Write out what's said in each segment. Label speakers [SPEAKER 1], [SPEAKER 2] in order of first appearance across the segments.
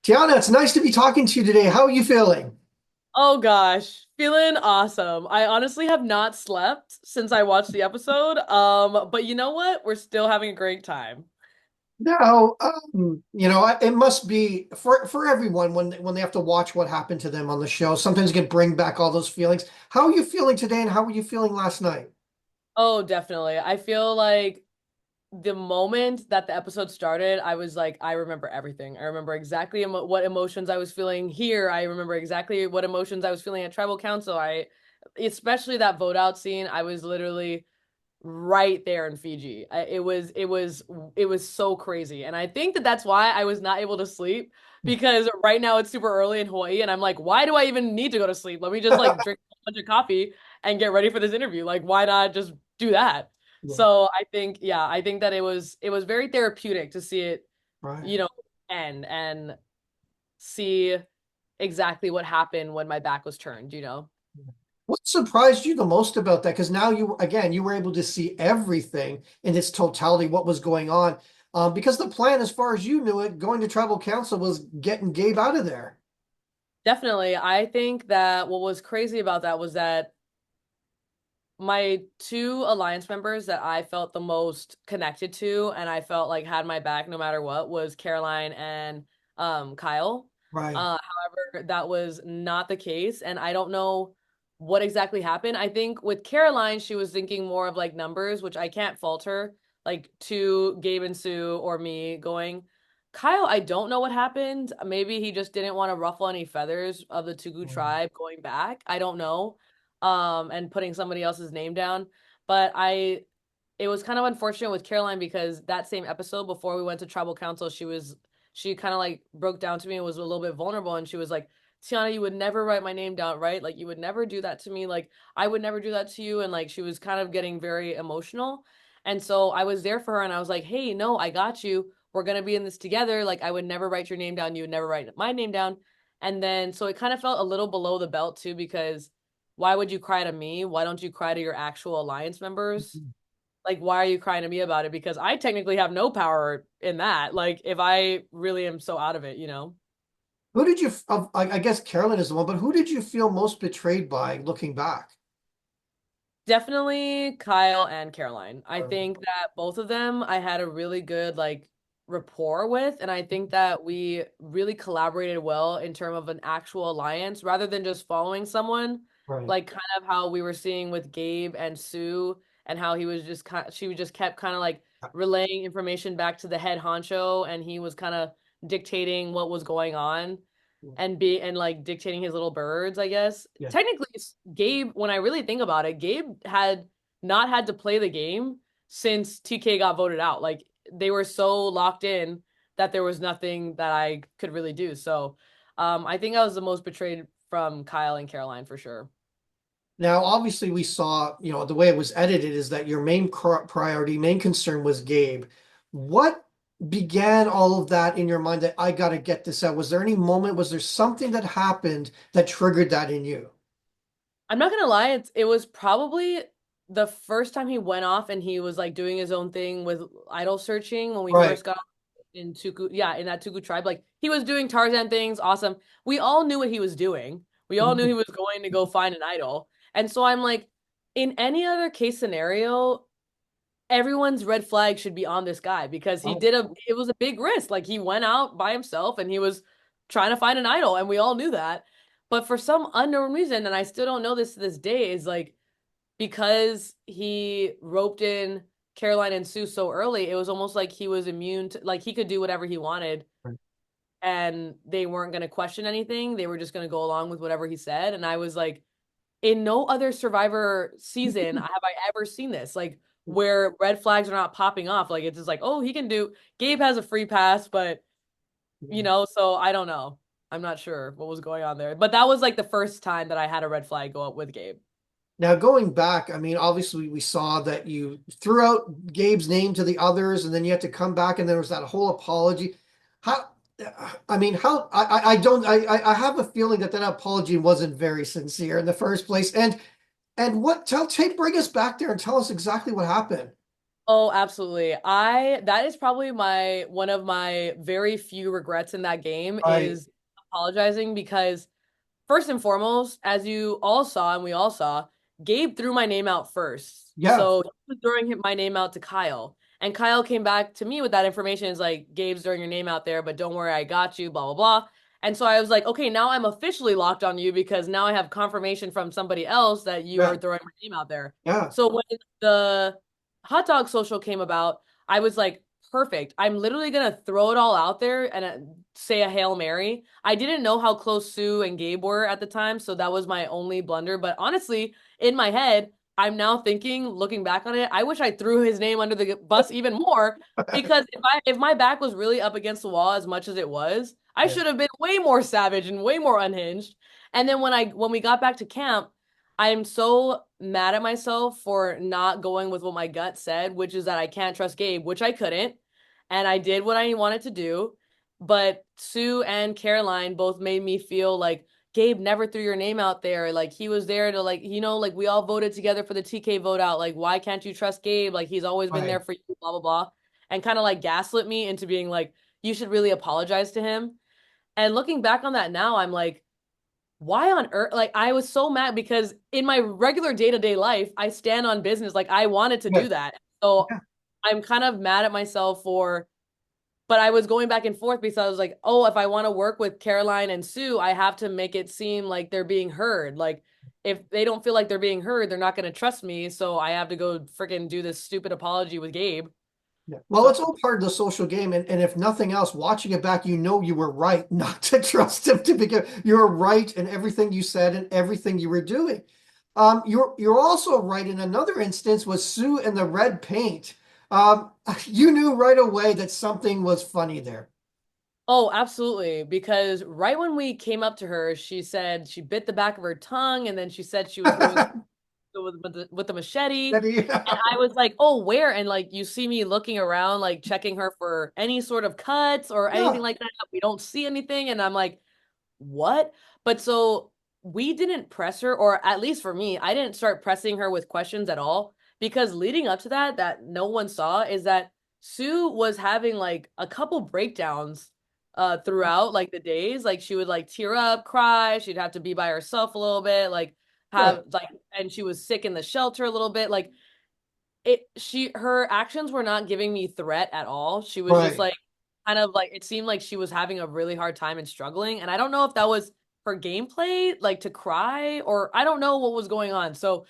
[SPEAKER 1] Tiana, it's nice to be talking to you today. How are you feeling?
[SPEAKER 2] Oh gosh, feeling awesome. I honestly have not slept since I watched the episode. But you know what? We're still having a great time.
[SPEAKER 1] Now, it must be for everyone when they have to watch what happened to them on the show. Sometimes it can bring back all those feelings. How are you feeling today, and how were you feeling last night?
[SPEAKER 2] Oh, definitely. I feel like the moment that the episode started, I was like, I remember everything. I remember exactly what emotions I was feeling here. I remember exactly what emotions I was feeling at Tribal Council. Especially that vote out scene, I was literally right there in Fiji. It was so crazy. And I think that that's why I was not able to sleep because right now it's super early in Hawaii and I'm like, why do I even need to go to sleep? Let me just like drink a bunch of coffee and get ready for this interview. Like why not just do that?
[SPEAKER 1] Yeah,
[SPEAKER 2] So I think that it was very therapeutic to see it,
[SPEAKER 1] right.
[SPEAKER 2] you know, end and see exactly what happened when my back was turned.
[SPEAKER 1] What surprised you the most about that? Because now you were able to see everything in its totality, what was going on. Because the plan, as far as you knew it, going to tribal council was getting Gabe out of there.
[SPEAKER 2] Definitely. I think that what was crazy about that was that my two alliance members that I felt the most connected to and I felt like had my back no matter what was Caroline and Kyle.
[SPEAKER 1] Right.
[SPEAKER 2] However, that was not the case, and I don't know what exactly happened. I think with Caroline, she was thinking more of like numbers, which I can't fault her, like to Gabe and Sue or me going. Kyle, I don't know what happened. Maybe he just didn't want to ruffle any feathers of the Tugu tribe going back. I don't know, and putting somebody else's name down. But it was kind of unfortunate with Caroline because that same episode before we went to tribal council, she kind of like broke down to me and was a little bit vulnerable, and she was like, Tiana, you would never write my name down, right? Like you would never do that to me. Like I would never do that to you. And like she was kind of getting very emotional. And so I was there for her and I was like, hey, no, I got you. We're gonna be in this together. Like I would never write your name down. You would never write my name down. And then so it kind of felt a little below the belt too, because why would you cry to me? Why don't you cry to your actual alliance members? Like, why are you crying to me about it? Because I technically have no power in that. Like, if I really am so out of it.
[SPEAKER 1] Who did you, I guess Carolyn is the one, but who did you feel most betrayed by looking back?
[SPEAKER 2] Definitely Kyle and Caroline. I
[SPEAKER 1] Right.
[SPEAKER 2] think that both of them I had a really good like rapport with, and I think that we really collaborated well in terms of an actual alliance rather than just following someone,
[SPEAKER 1] Right.
[SPEAKER 2] like kind of how we were seeing with Gabe and Sue, and how he was just she just kept kind of like relaying information back to the head honcho, and he was kind of dictating what was going on and like dictating his little birds, I guess.
[SPEAKER 1] Yeah.
[SPEAKER 2] Technically, Gabe, when I really think about it, Gabe had not had to play the game since TK got voted out. Like they were so locked in that there was nothing that I could really do. So, I think I was the most betrayed from Kyle and Caroline for sure.
[SPEAKER 1] Now, obviously, we saw, the way it was edited is that your main priority, main concern was Gabe. What began all of that in your mind that I got to get this out? Was there any moment, was there something that happened that triggered that in you?
[SPEAKER 2] I'm not gonna lie, it was probably the first time he went off and he was like doing his own thing with idol searching when we
[SPEAKER 1] Right.
[SPEAKER 2] first got in Tuku, yeah, in that Tuku tribe. Like he was doing Tarzan things, awesome. We all knew what he was doing. We all knew he was going to go find an idol. And so I'm like, in any other case scenario, everyone's red flag should be on this guy because
[SPEAKER 1] Right.
[SPEAKER 2] it was a big risk. Like he went out by himself and he was trying to find an idol, and we all knew that. But for some unknown reason, and I still don't know this to this day, is like because he roped in Caroline and Sue so early, it was almost like he was immune to, like he could do whatever he wanted and they weren't going to question anything. They were just going to go along with whatever he said. And I was like, in no other Survivor season have I ever seen this, like where red flags are not popping off. Like it's just like, oh, he can do. Gabe has a free pass, but so I don't know. I'm not sure what was going on there. But that was like the first time that I had a red flag go up with Gabe.
[SPEAKER 1] Now, going back, I mean, obviously, we saw that you threw out Gabe's name to the others, and then you had to come back, and there was that whole apology. How, I mean, I don't, I have a feeling that apology wasn't very sincere in the first place. And bring us back there and tell us exactly what happened.
[SPEAKER 2] Oh, absolutely. That is probably my one of my very few regrets in that game
[SPEAKER 1] Right.
[SPEAKER 2] is apologizing because first and foremost, as you all saw and we all saw, Gabe threw my name out first.
[SPEAKER 1] Yeah.
[SPEAKER 2] So he was throwing my name out to Kyle. And Kyle came back to me with that information. It's like, Gabe's throwing your name out there, but don't worry, I got you, blah, blah, blah. And so I was like, okay, now I'm officially locked on you because now I have confirmation from somebody else that you are
[SPEAKER 1] Yeah.
[SPEAKER 2] throwing my name out there.
[SPEAKER 1] Yeah.
[SPEAKER 2] So when the hot dog social came about, I was like, perfect. I'm literally gonna throw it all out there and say a Hail Mary. I didn't know how close Sue and Gabe were at the time, so that was my only blunder. But honestly, in my head, I'm now thinking, looking back on it, I wish I threw his name under the bus even more because if my back was really up against the wall as much as it was, I
[SPEAKER 1] Yeah.
[SPEAKER 2] should have been way more savage and way more unhinged. And then when we got back to camp, I'm so mad at myself for not going with what my gut said, which is that I can't trust Gabe, which I couldn't. And I did what I wanted to do. But Sue and Caroline both made me feel like Gabe never threw your name out there. Like he was there to like, like we all voted together for the TK vote out. Like, why can't you trust Gabe? Like he's always been there
[SPEAKER 1] Right.
[SPEAKER 2] for you, blah, blah, blah. And kind of like gaslit me into being like, you should really apologize to him. And looking back on that now, I'm like, why on earth? Like, I was so mad because in my regular day-to-day life, I stand on business. Like, I wanted to
[SPEAKER 1] Yeah.
[SPEAKER 2] do that. So
[SPEAKER 1] Yeah.
[SPEAKER 2] I'm kind of mad at myself but I was going back and forth because I was like, oh, if I want to work with Caroline and Sue, I have to make it seem like they're being heard. Like, if they don't feel like they're being heard, they're not going to trust me. So I have to go freaking do this stupid apology with Gabe.
[SPEAKER 1] Yeah. Well,
[SPEAKER 2] So,
[SPEAKER 1] it's all part of the social game, and if nothing else, watching it back, you know you were right not to trust him to begin. You were right in everything you said and everything you were doing. You're also right in another instance with Sue and the red paint. Um, you knew right away that something was funny there.
[SPEAKER 2] oh, absolutely. Because right when we came up to her, she said she bit the back of her tongue and then she said she was going with the machete.
[SPEAKER 1] That he-
[SPEAKER 2] And I was like, oh, where? And like, you see me looking around, like checking her for any sort of cuts or anything
[SPEAKER 1] yeah,
[SPEAKER 2] like that. We don't see anything. And I'm like, what? But so we didn't press her, or at least for me, I didn't start pressing her with questions at all because leading up to that no one saw is that Sue was having like a couple breakdowns throughout like the days. Like she would like tear up, cry, she'd have to be by herself a little bit, like
[SPEAKER 1] right,
[SPEAKER 2] have like and she was sick in the shelter a little bit. Like her actions were not giving me threat at all. She was just
[SPEAKER 1] right.
[SPEAKER 2] like kind of like it seemed like she was having a really hard time and struggling. And I don't know if that was her gameplay, like to cry, or I don't know what was going on. So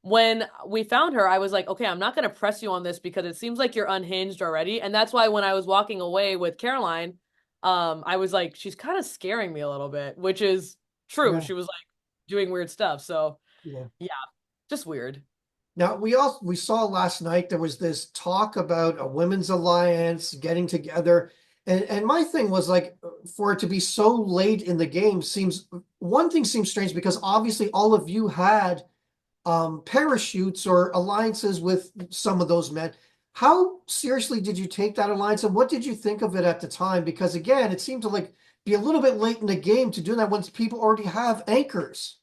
[SPEAKER 2] when we found her, I was like, okay, I'm not going to press you on this because it seems like you're unhinged already. And that's why when I was walking away with Caroline, I was like, she's kind of scaring me a little bit, which is true.
[SPEAKER 1] Yeah,
[SPEAKER 2] She was like doing weird stuff. So
[SPEAKER 1] yeah.
[SPEAKER 2] yeah, just weird.
[SPEAKER 1] Now we saw last night there was this talk about a women's alliance getting together. And my thing was like for it to be so late in the game seems one thing seems strange because obviously all of you had parachutes or alliances with some of those men. How seriously did you take that alliance and what did you think of it at the time? Because again, it seemed to like be a little bit late in the game to do that once people already have anchors.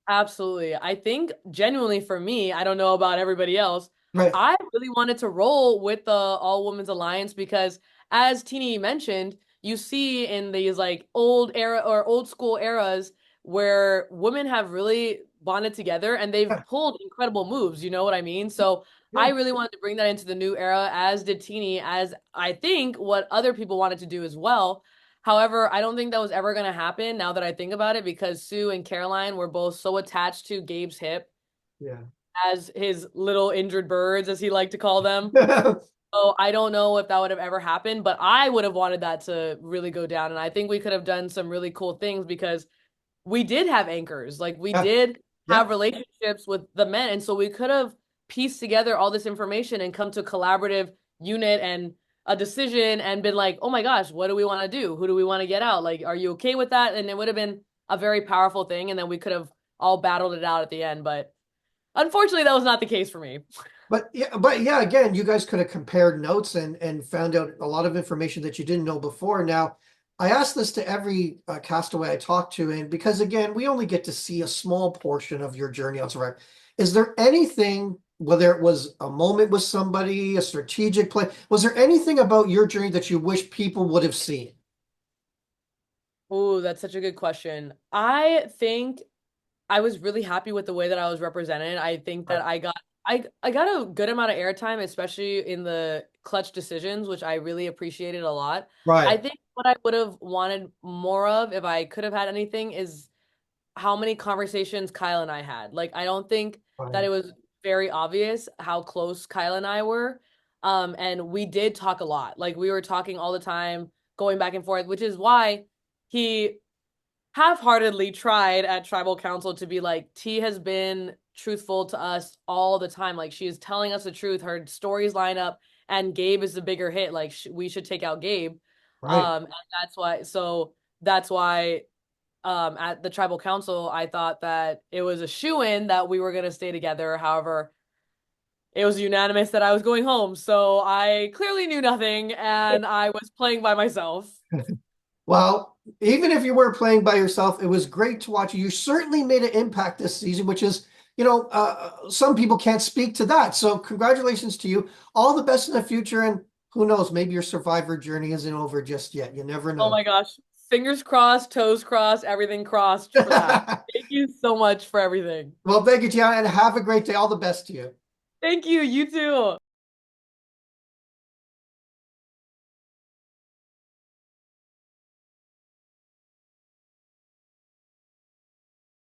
[SPEAKER 2] Absolutely. I think genuinely for me, I don't know about everybody else.
[SPEAKER 1] Right.
[SPEAKER 2] I really wanted to roll with the All Women's Alliance because, as Teeny mentioned, you see in these like old era or old school eras where women have really bonded together and they've
[SPEAKER 1] Yeah.
[SPEAKER 2] pulled incredible moves. You know what I mean? So I
[SPEAKER 1] Yeah.
[SPEAKER 2] really wanted to bring that into the new era, as did Teeny, as I think what other people wanted to do as well. However, I don't think that was ever going to happen now that I think about it because Sue and Caroline were both so attached to Gabe's hip
[SPEAKER 1] Yeah.
[SPEAKER 2] as his little injured birds, as he liked to call them. So I don't know if that would have ever happened, but I would have wanted that to really go down. And I think we could have done some really cool things because we did have anchors. Like we
[SPEAKER 1] Yeah.
[SPEAKER 2] did
[SPEAKER 1] Yeah.
[SPEAKER 2] have relationships with the men. And so we could have pieced together all this information and come to a collaborative unit and a decision and been like, oh my gosh, what do we want to do? Who do we want to get out? Like, are you okay with that? And it would have been a very powerful thing. And then we could have all battled it out at the end. But unfortunately, that was not the case for me.
[SPEAKER 1] But yeah, again, you guys could have compared notes and found out a lot of information that you didn't know before. Now, I ask this to every castaway I talk to, and because again, we only get to see a small portion of your journey on Survivor. Is there anything whether it was a moment with somebody, a strategic play, was there anything about your journey that you wish people would have seen?
[SPEAKER 2] Oh, that's such a good question. I think I was really happy with the way that I was represented. I think that
[SPEAKER 1] Right.
[SPEAKER 2] I got a good amount of airtime, especially in the clutch decisions, which I really appreciated a lot. I
[SPEAKER 1] Right.
[SPEAKER 2] think what I would have wanted more of if I could have had anything is how many conversations Kyle and I had. Like, I don't think that it
[SPEAKER 1] Right.
[SPEAKER 2] was very obvious how close Kyle and I were. And we did talk a lot. Like, we were talking all the time, going back and forth, which is why he half-heartedly tried at tribal council to be like, T has been truthful to us all the time. Like, she is telling us the truth. Her stories line up, and Gabe is the bigger hit. Like, we should take out Gabe.
[SPEAKER 1] Right.
[SPEAKER 2] And that's why at the tribal council, I thought that it was a shoo-in that we were going to stay together. However, it was unanimous that I was going home. So I clearly knew nothing and I was playing by myself.
[SPEAKER 1] Well, even if you were playing by yourself, it was great to watch you. You certainly made an impact this season, which is, some people can't speak to that. So congratulations to you. All the best in the future. And who knows, maybe your survivor journey isn't over just yet. You never
[SPEAKER 2] Oh
[SPEAKER 1] know.
[SPEAKER 2] my gosh. Fingers crossed, toes crossed, everything crossed for that. Thank you so much for everything.
[SPEAKER 1] Well, thank you, Tiana, and have a great day. All the best to you.
[SPEAKER 2] Thank you. You too.